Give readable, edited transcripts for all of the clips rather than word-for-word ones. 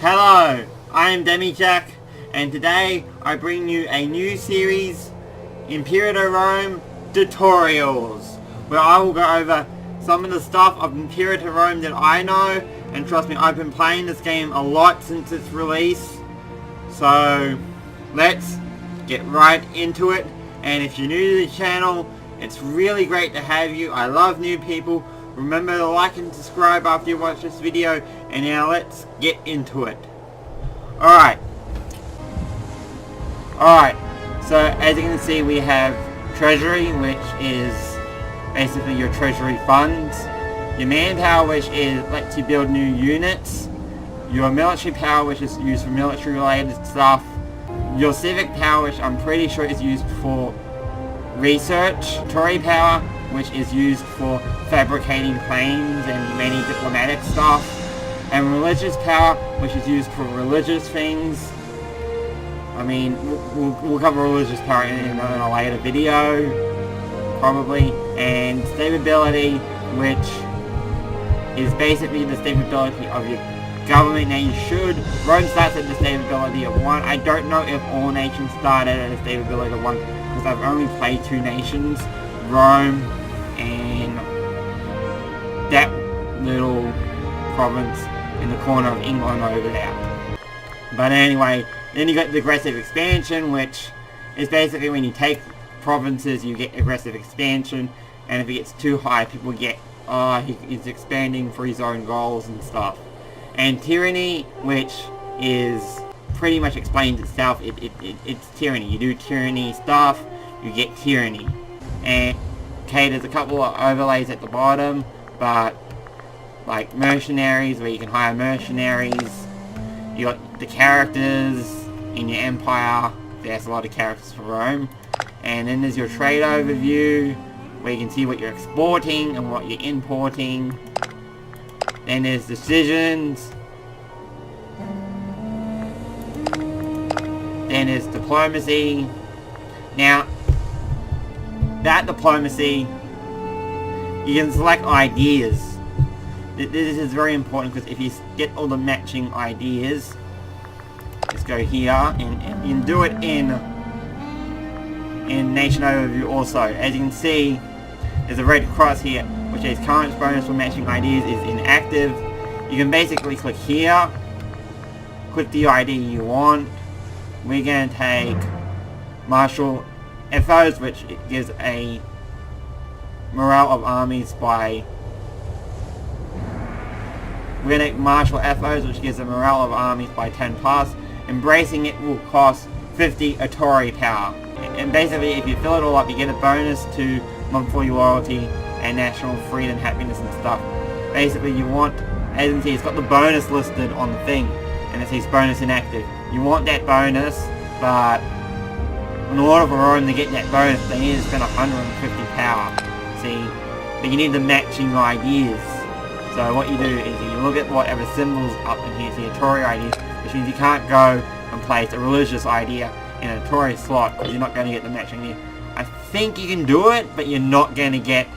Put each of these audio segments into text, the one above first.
Hello, I am Demijack, and today I bring you a new series, Imperator Rome Tutorials, where I will go over some of the stuff of Imperator Rome that I know, and trust me, I've been playing this game a lot since its release, so let's get right into it. And if you're new to the channel, it's really great to have you. I love new people. Remember to like and subscribe after you watch this video, and now let's get into it. Alright, so as you can see, we have Treasury, which is basically your treasury funds. Your manpower, which lets you build new units. Your military power, which is used for military related stuff. Your civic power, which I'm pretty sure is used for research. Tory power, which is used for fabricating planes and many diplomatic stuff. And religious power, which is used for religious things. I mean, we'll cover religious power in a later video, probably. And stability, which is basically the stability of your government. Now you should, Rome starts at the stability of 1. I don't know if all nations started at a stability of 1, because I've only played 2 nations, Rome and that little province in the corner of England over there. But anyway, then you got the aggressive expansion, which is basically when you take provinces, you get aggressive expansion, and if it gets too high, people get, he's expanding for his own goals and stuff. And tyranny, which is pretty much explains itself. It's tyranny. You do tyranny stuff, you get tyranny. And okay, there's a couple of overlays at the bottom, but like mercenaries, where you can hire mercenaries. You got the characters in your empire. There's a lot of characters for Rome. And then there's your trade overview, where you can see what you're exporting and what you're importing. Then there's decisions. Then there's diplomacy. Now, that diplomacy, you can select ideas. This is very important, because if you get all the matching ideas, let's go here, and you can do it in Nation Overview also. As you can see, there's a red cross here, which is current bonus for matching ideas is inactive. You can basically click here, click the idea you want. We're going to take Martial FOs, which gives a morale of armies by... We're going to take Martial FOs, which gives a morale of armies by 10 plus. Embracing it will cost 50 Tory power. And basically, if you fill it all up, you get a bonus to monthly loyalty and national freedom, happiness and stuff. Basically, you want, as you can see, it's got the bonus listed on the thing, and it says bonus inactive. You want that bonus, but in order for Rome to get that bonus, they need to spend 150 power. See? But you need the matching ideas. So what you do is you look at whatever symbols up in here, see a Tory ideas, which means you can't go and place a religious idea in a Tory slot, because you're not going to get the matching here. I think you can do it, but you're not going to get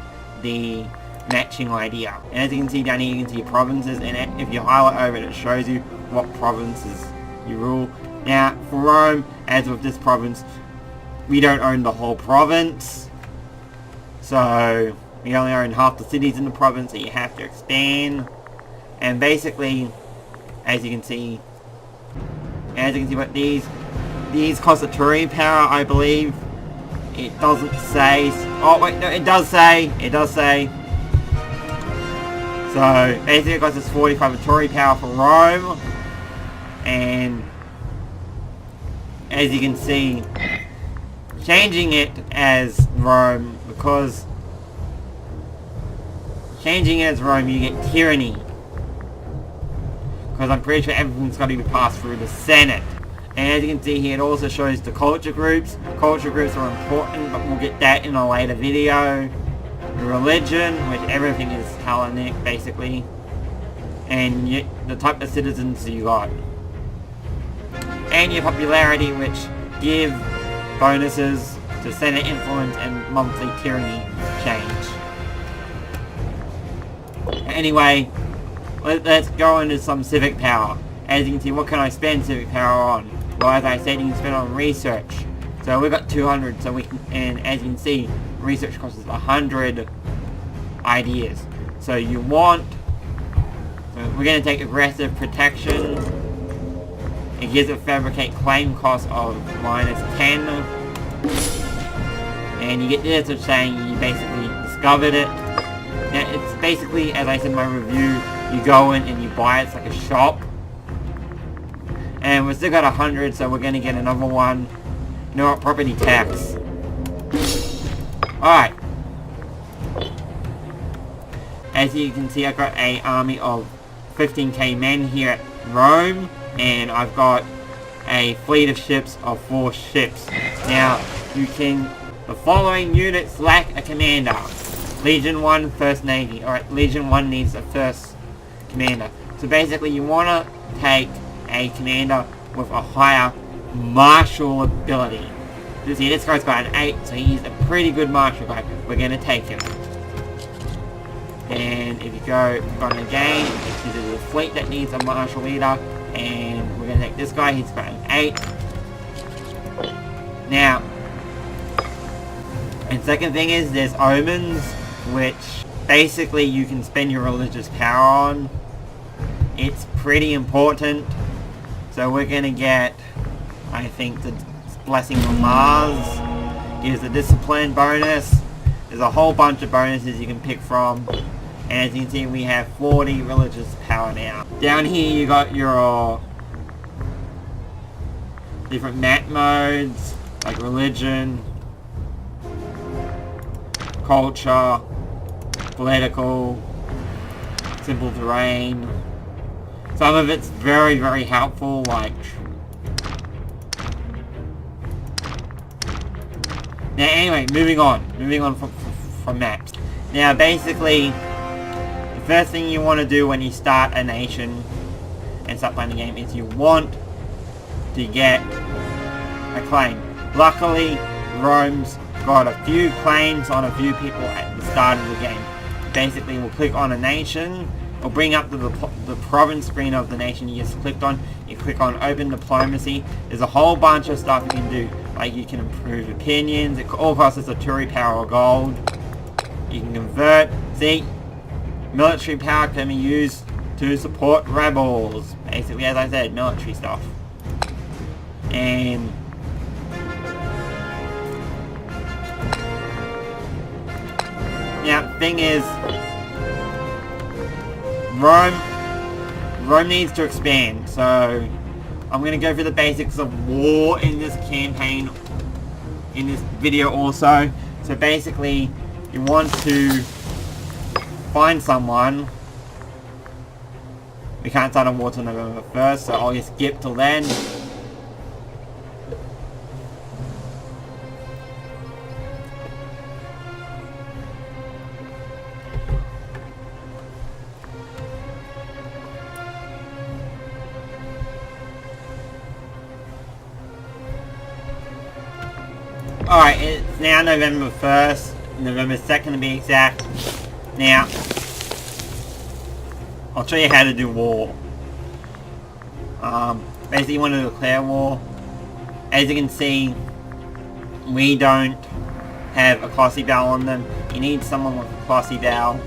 the matching idea. And as you can see down here, you can see provinces, and if you highlight over it, it shows you what provinces you rule. Now, for Rome, as with this province, we don't own the whole province, so we only own half the cities in the province, so you have to expand. And basically, as you can see what these cost a Turing power, I believe. It doesn't say. Oh wait, no, it does say. So basically, it costs us 45 Tory power for Rome, and as you can see, changing it as Rome, because changing it as Rome, you get tyranny, because I'm pretty sure everything's got to be passed through the Senate. And as you can see here, it also shows the culture groups. Culture groups are important, but we'll get that in a later video. The religion, which everything is Hellenic, basically. And the type of citizens you got. And your popularity, which give bonuses to Senate influence and monthly tyranny change. Anyway, let's go into some civic power. as you can see, what can I spend civic power on? Well, as I said, you can spend on research. So we've got 200, so we can, and as you can see, research costs us 100 ideas. So you want, we're going to take aggressive protection. It gives a fabricate claim cost of -10. And you get this of saying you basically discovered it. Now it's basically, as I said in my review, you go in and you buy it. It's like a shop. And we've still got 100, so we're going to get another one. You know what? Property tax. Alright. As you can see, I've got an army of 15k men here at Rome. And I've got a fleet of ships of 4 ships. Now, you can... The following units lack a commander. Legion 1, First Navy. Alright, Legion 1 needs a first commander. So basically, you want to take a commander with a higher martial ability. You see, this guy's got an 8, so he's a pretty good martial guy. We're going to take him. And if you go on again, this is a fleet that needs a martial leader. And we're going to take this guy, he's got an 8. Now, and second thing is, there's omens, which basically you can spend your religious power on. It's pretty important. So we're going to get, I think, the Blessing of Mars. Gives a discipline bonus. There's a whole bunch of bonuses you can pick from. And as you can see, we have 40 religious power now. Down here you got your different map modes, like religion, culture, political, simple terrain. Some of it's very, very helpful, like... Now anyway, moving on from maps. Now basically, the first thing you want to do when you start a nation and start playing the game is you want to get a claim. Luckily, Rome's got a few claims on a few people at the start of the game. Basically, we'll click on a nation. It'll bring up the province screen of the nation you just clicked on. You click on Open Diplomacy. There's a whole bunch of stuff you can do. Like you can improve opinions. It all costs us a Turi power or gold. You can convert. See? Military power can be used to support rebels. Basically, as I said, military stuff. And... Now, thing is... Rome needs to expand, so... I'm going to go through the basics of war in this campaign, in this video also. So basically, you want to find someone. We can't start a war till November 1st, so I'll just skip till then. Alright, it's now November 1st, November 2nd to be exact. Now, I'll show you how to do war. Basically you want to declare war. As you can see, we don't have a classy bow on them. You need someone with a classy bow.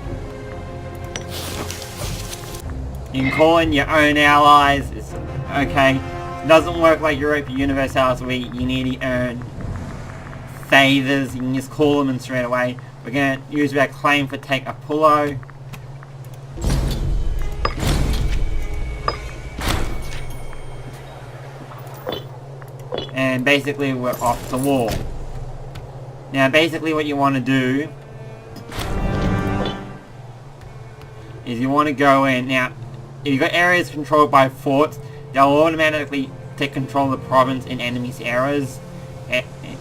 You can call in your own allies. It's okay. It doesn't work like Europa Universalis where you need to earn favors. You can just call them in straight away. We're going to use our claim for Take Apollo. And basically we're off to war. Now basically what you want to do is you want to go in. Now if you've got areas controlled by forts, they'll automatically take control of the province in enemy's areas,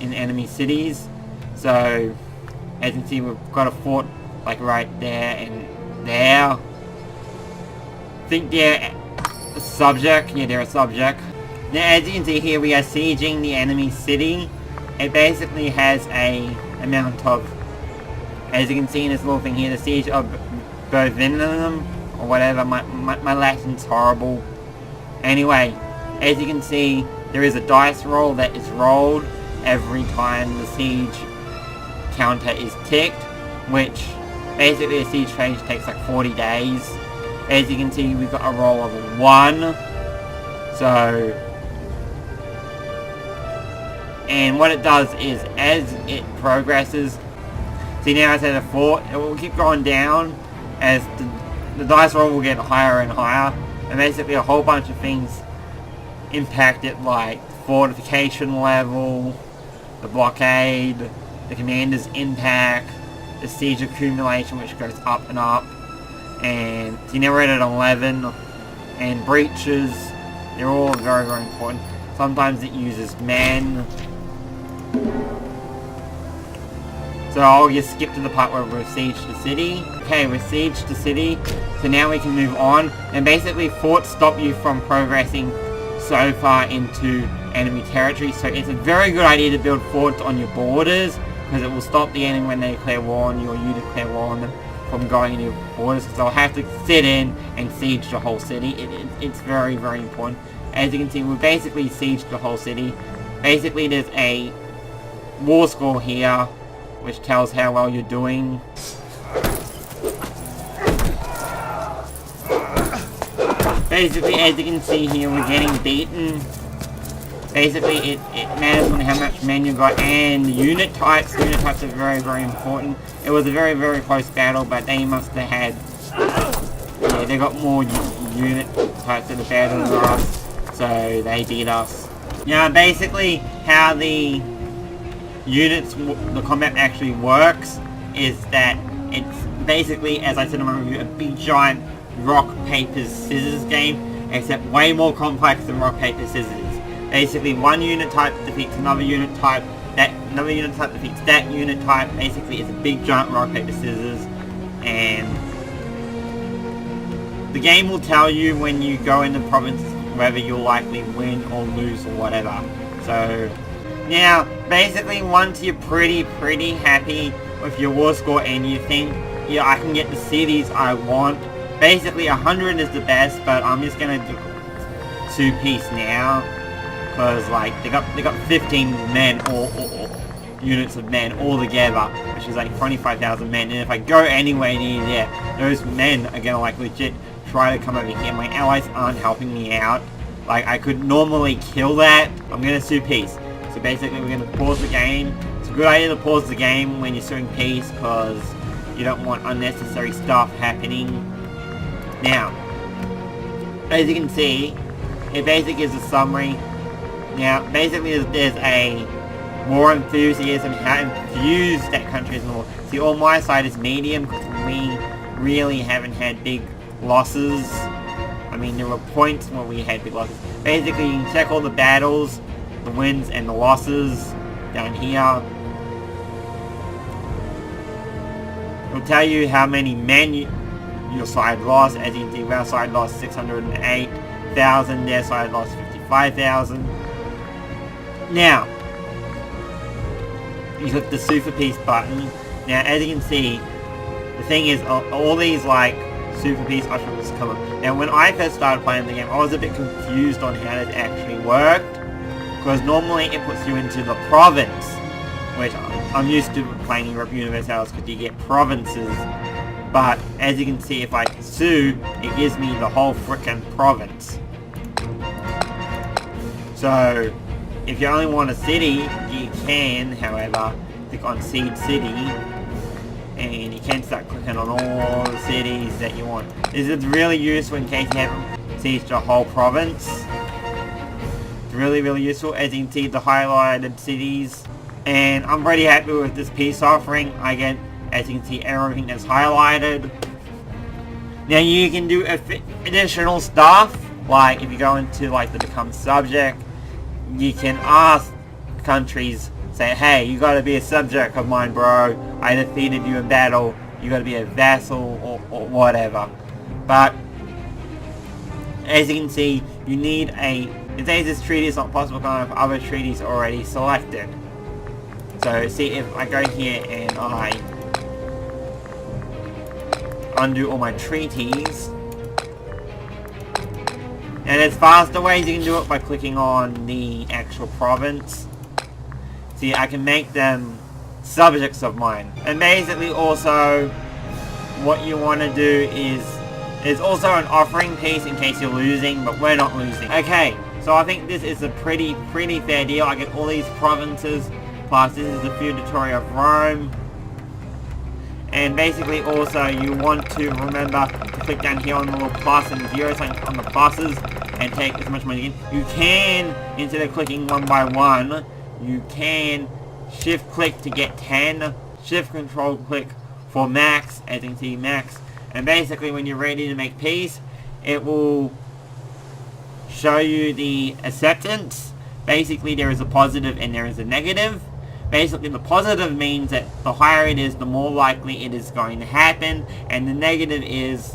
in enemy cities. So as you can see, we've got a fort like right there and there. I think they're a subject. Yeah, they're a subject. Now as you can see here, we are sieging the enemy city. It basically has a amount of, as you can see in this little thing here, the siege of Bovinum or whatever. My Latin's horrible. Anyway, as you can see, there is a dice roll that is rolled every time the siege counter is ticked, which basically a siege phase takes like 40 days. As you can see, we've got a roll of a 1. So, and what it does is, as it progresses, see now it's at a 4, it will keep going down as the dice roll will get higher and higher, and basically a whole bunch of things impact it, like fortification level, the blockade, the commander's impact, the siege accumulation, which goes up and up, and see now we're at 11, and breaches, they're all very, very important. Sometimes it uses men. So I'll just skip to the part where we've sieged the city. Okay, we've sieged the city, so now we can move on. And basically forts stop you from progressing so far into enemy territory, so it's a very good idea to build forts on your borders, because it will stop the enemy when they declare war on you, or you declare war on them, from going into your borders, because they'll have to sit in and siege the whole city. It's very, very important. As you can see, we've basically sieged the whole city. Basically, there's a war score here, which tells how well you're doing. Basically, as you can see here, we're getting beaten. Basically, it matters on how much men you got, and the unit types. Unit types are very, very important. It was a very, very close battle, but they must have had... yeah, they got more unit types that are better than us, so they beat us. Now, basically, how the units, the combat actually works, is that it's basically, as I said in my review, a big giant rock, paper, scissors game, except way more complex than rock, paper, scissors. Basically, one unit type defeats another unit type, that another unit type defeats that unit type. Basically, it's a big giant rock, paper, scissors, and the game will tell you when you go into provinces whether you'll likely win or lose or whatever. So, now, basically, once you're pretty happy with your war score and you think, yeah, I can get the cities I want, basically 100 is the best, but I'm just gonna do 2-piece now, because like they got 15 men or units of men all together, which is like 25,000 men, and if I go anywhere near there, those men are gonna like legit try to come over here. My allies aren't helping me out. Like, I could normally kill that. I'm gonna sue peace. So basically we're gonna pause the game. It's a good idea to pause the game when you're suing peace, because you don't want unnecessary stuff happening. Now, as you can see, it basically is a summary. Now, basically there's a war enthusiasm, how infused that country is in the war. See, on my side is medium, because we really haven't had big losses. I mean, there were points where we had big losses. Basically, you can check all the battles, the wins and the losses down here. It'll tell you how many men your side lost. As you can see, our side lost 608,000, their side lost 55,000. Now, you click the Sue for Peace button. Now, as you can see, the thing is, all these, like, Sue for Peace options come up. Now, when I first started playing the game, I was a bit confused on how it actually worked, because normally it puts you into the province, which I'm used to playing Europe Universalis, because you get provinces, but as you can see, if I sue, it gives me the whole frickin' province. So, if you only want a city, you can, however, click on Seed City, and you can start clicking on all the cities that you want. This is really useful in case you haven't sieged a whole province. It's really, really useful. As you can see, the highlighted cities. And I'm pretty happy with this peace offering. I get, as you can see, everything that's highlighted. Now you can do additional stuff, like if you go into like the Become Subject, you can ask countries, say, hey, you gotta be a subject of mine, bro. I defeated you in battle. You gotta be a vassal or whatever. But as you can see, you need a... It says this treaty is not possible because other treaties are already selected. So see, if I go here and I undo all my treaties, And there's faster ways you can do it by clicking on the actual province. See, I can make them subjects of mine. And basically also, what you want to do is, there's also an offering piece in case you're losing, but we're not losing. Okay, so I think this is a pretty fair deal. I get all these provinces, plus this is the feudatory of Rome. And basically also you want to remember to click down here on the little plus and 0 sign on the pluses and take as much money in. You can, instead of clicking one by one, you can shift click to get 10, shift control click for max, as you can see max. And basically when you're ready to make peace, it will show you the acceptance. Basically there is a positive and there is a negative. Basically the positive means that the higher it is, the more likely it is going to happen, and the negative is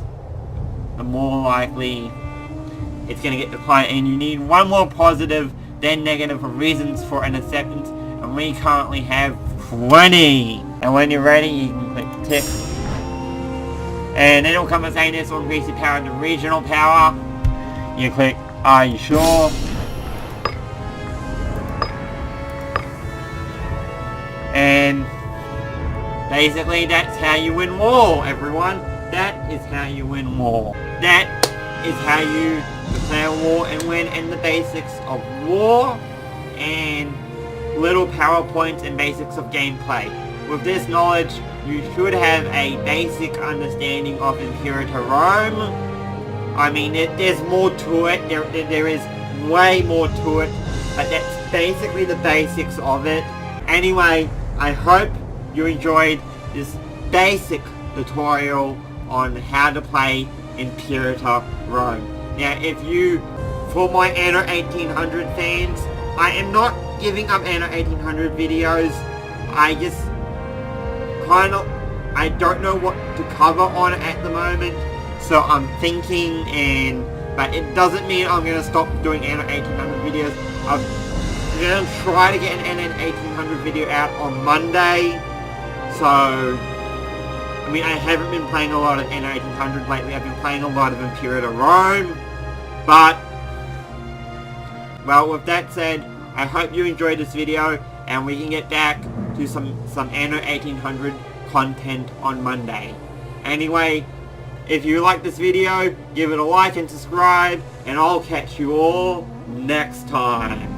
the more likely it's going to get declined. And you need one more positive then negative for reasons for an acceptance, and we currently have 20. And when you're ready you can click tick, and then it'll come and saying this will increase your power to regional power. You click are you sure? And basically that's how you win war, everyone. That is how you win war. That is how you declare war and win, and the basics of war and little PowerPoints and basics of gameplay. With this knowledge, you should have a basic understanding of Imperator Rome. I mean, there's more to it. There is way more to it, but that's basically the basics of it. Anyway, I hope you enjoyed this basic tutorial on how to play Imperator Rome. Now, if you, for my Anno 1800 fans, I am not giving up Anno 1800 videos. I just I don't know what to cover on it at the moment, so I'm thinking, but it doesn't mean I'm going to stop doing Anno 1800 videos. I'm going to try to get an Anno 1800 video out on Monday, so, I mean, I haven't been playing a lot of Anno 1800 lately. I've been playing a lot of Imperator Rome, but, well, with that said, I hope you enjoyed this video, and we can get back to some Anno 1800 content on Monday. Anyway, if you like this video, give it a like and subscribe, and I'll catch you all next time.